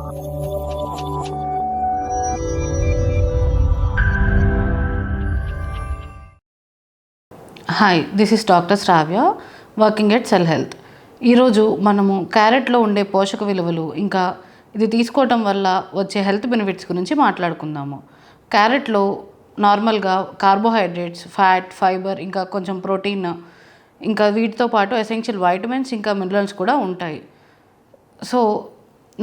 Hi, this is doctor Shravya, working at cell health. ఈరోజు మనము క్యారెట్లో ఉండే పోషక విలువలు ఇంకా ఇది తీసుకోవటం వల్ల వచ్చే హెల్త్ బెనిఫిట్స్ గురించి మాట్లాడుకుందాము. క్యారెట్లో నార్మల్గా కార్బోహైడ్రేట్స్, ఫ్యాట్, ఫైబర్, ఇంకా కొంచెం ప్రోటీన్, ఇంకా వీటితో పాటు ఎసెన్షియల్ వైటమిన్స్ ఇంకా మినరల్స్ కూడా ఉంటాయి. సో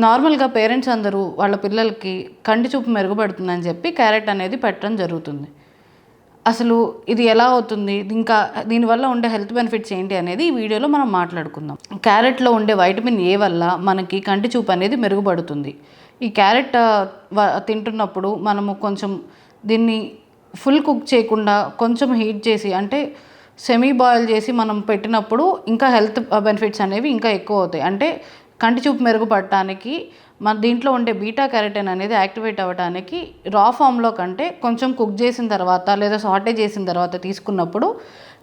నార్మల్గా పేరెంట్స్ అందరూ వాళ్ళ పిల్లలకి కంటి చూపు మెరుగుపడుతుందని చెప్పి క్యారెట్ అనేది పెట్టడం జరుగుతుంది. అసలు ఇది ఎలా అవుతుంది, ఇంకా దీనివల్ల ఉండే హెల్త్ బెనిఫిట్స్ ఏంటి అనేది ఈ వీడియోలో మనం మాట్లాడుకుందాం. క్యారెట్లో ఉండే వైటమిన్ ఏ వల్ల మనకి కంటి చూపు అనేది మెరుగుపడుతుంది. ఈ క్యారెట్ తింటున్నప్పుడు మనము కొంచెం దీన్ని ఫుల్ కుక్ చేయకుండా కొంచెం హీట్ చేసి, అంటే సెమీ బాయిల్ చేసి మనం పెట్టినప్పుడు ఇంకా హెల్త్ బెనిఫిట్స్ అనేవి ఇంకా ఎక్కువ అవుతాయి. అంటే కంటి చూపు మెరుగుపడటానికి మన దీంట్లో ఉండే బీటా క్యారోటిన్ అనేది యాక్టివేట్ అవ్వడానికి రా ఫామ్లో కంటే కొంచెం కుక్ చేసిన తర్వాత లేదా సాటే చేసిన తర్వాత తీసుకున్నప్పుడు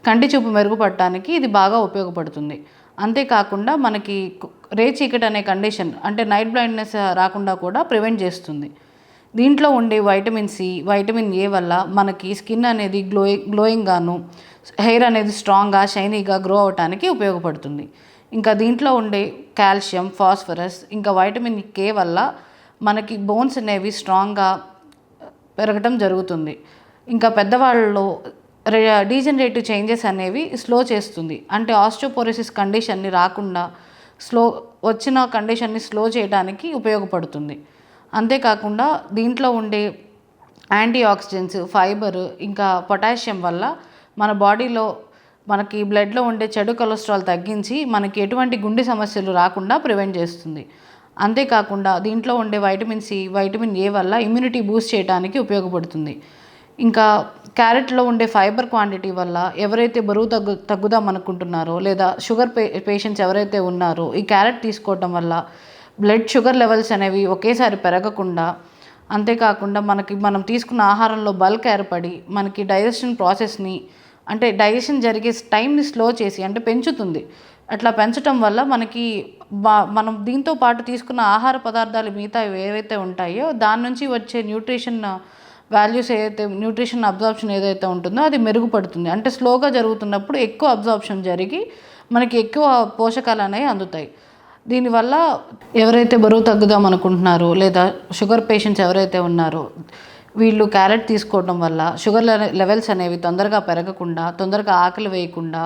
కంటి చూపు మెరుగుపడటానికి ఇది బాగా ఉపయోగపడుతుంది. అంతేకాకుండా మనకి రే చీకటి అనే కండిషన్, అంటే నైట్ బ్లైండ్నెస్ రాకుండా కూడా ప్రివెంట్ చేస్తుంది. దీంట్లో ఉండే వైటమిన్ సి, వైటమిన్ ఏ వల్ల మనకి స్కిన్ అనేది గ్లోయింగ్గాను, హెయిర్ అనేది స్ట్రాంగ్గా, షైనీగా గ్రో అవడానికి ఉపయోగపడుతుంది. ఇంకా దీంట్లో ఉండే కాల్షియం, ఫాస్ఫరస్, ఇంకా వైటమిన్ కే వల్ల మనకి బోన్స్ అనేవి స్ట్రాంగ్గా పెరగటం జరుగుతుంది. ఇంకా పెద్దవాళ్ళలో డీజనరేటివ్ చేంజెస్ అనేవి స్లో చేస్తుంది. అంటే ఆస్టియోపోరోసిస్ కండిషన్ని రాకుండా వచ్చిన కండిషన్ని స్లో చేయడానికి ఉపయోగపడుతుంది. అంతేకాకుండా దీంట్లో ఉండే యాంటీ ఆక్సిడెంట్స్, ఫైబర్, ఇంకా పొటాషియం వల్ల మన బాడీలో మనకి బ్లడ్లో ఉండే చెడు కొలెస్ట్రాల్ తగ్గించి మనకి ఎటువంటి గుండె సమస్యలు రాకుండా ప్రివెంట్ చేస్తుంది. అంతేకాకుండా దీంట్లో ఉండే వైటమిన్ సి, వైటమిన్ ఏ వల్ల ఇమ్యూనిటీ బూస్ట్ చేయడానికి ఉపయోగపడుతుంది. ఇంకా క్యారెట్లో ఉండే ఫైబర్ క్వాంటిటీ వల్ల ఎవరైతే బరువు తగ్గుదాం అనుకుంటున్నారో లేదా షుగర్ పేషెంట్స్ ఎవరైతే ఉన్నారో ఈ క్యారెట్ తీసుకోవటం వల్ల బ్లడ్ షుగర్ లెవెల్స్ అనేవి ఒకేసారి పెరగకుండా, అంతేకాకుండా మనం తీసుకున్న ఆహారంలో బల్క్ ఏర్పడి మనకి డైజెషన్ ప్రాసెస్ని, అంటే డైజెషన్ జరిగే టైంని స్లో చేసి అంటే పెంచుతుంది. అట్లా పెంచడం వల్ల మనకి మనం దీంతో పాటు తీసుకున్న ఆహార పదార్థాలు మిగతా ఏవైతే ఉంటాయో దాని నుంచి వచ్చే న్యూట్రిషన్ వాల్యూస్ ఏదైతే, న్యూట్రిషన్ అబ్జార్ప్షన్ ఏదైతే ఉంటుందో అది మెరుగుపడుతుంది. అంటే స్లోగా జరుగుతున్నప్పుడు ఎక్కువ అబ్జార్ప్షన్ జరిగి మనకి ఎక్కువ పోషకాలు అనేవి అందుతాయి. దీనివల్ల ఎవరైతే బరువు తగ్గుదాం అనుకుంటున్నారో లేదా షుగర్ పేషెంట్స్ ఎవరైతే ఉన్నారో వీళ్ళు క్యారెట్ తీసుకోవడం వల్ల షుగర్ లెవెల్స్ అనేవి తొందరగా పెరగకుండా, తొందరగా ఆకలి వేయకుండా,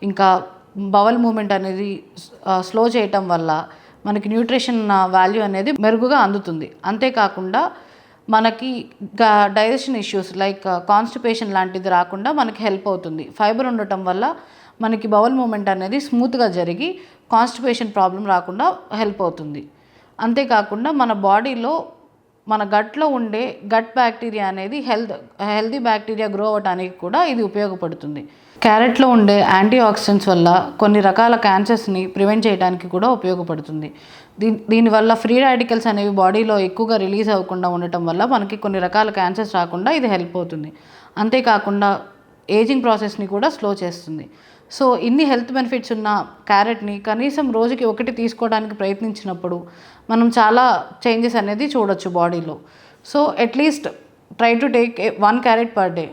ఇంకా బవల్ మూమెంట్ అనేది స్లో చేయటం వల్ల మనకి న్యూట్రిషన్ వాల్యూ అనేది మెరుగుగా అందుతుంది. అంతేకాకుండా మనకి డైజెషన్ ఇష్యూస్ లైక్ కాన్స్టిపేషన్ లాంటిది రాకుండా మనకి హెల్ప్ అవుతుంది. ఫైబర్ ఉండటం వల్ల మనకి బవల్ మూమెంట్ అనేది స్మూత్గా జరిగి కాన్స్టిపేషన్ ప్రాబ్లం రాకుండా హెల్ప్ అవుతుంది. అంతేకాకుండా మన బాడీలో మన గట్లో ఉండే గట్ బ్యాక్టీరియా అనేది హెల్తీ బ్యాక్టీరియా గ్రో అవ్వడానికి కూడా ఇది ఉపయోగపడుతుంది. క్యారెట్లో ఉండే యాంటీ ఆక్సిడెంట్స్ వల్ల కొన్ని రకాల క్యాన్సర్స్ని ప్రివెంట్ చేయడానికి కూడా ఉపయోగపడుతుంది. దీనివల్ల ఫ్రీ రాడికల్స్ అనేవి బాడీలో ఎక్కువగా రిలీజ్ అవ్వకుండా ఉండటం వల్ల మనకి కొన్ని రకాల క్యాన్సర్స్ రాకుండా ఇది హెల్ప్ అవుతుంది. అంతేకాకుండా ఏజింగ్ ప్రాసెస్ని కూడా స్లో చేస్తుంది. సో ఇన్ని హెల్త్ బెనిఫిట్స్ ఉన్న క్యారెట్ని కనీసం రోజుకి ఒకటి తీసుకోవడానికి ప్రయత్నించినప్పుడు మనం చాలా చేంజెస్ అనేది చూడొచ్చు బాడీలో. So at least try to take 1 carrot per day.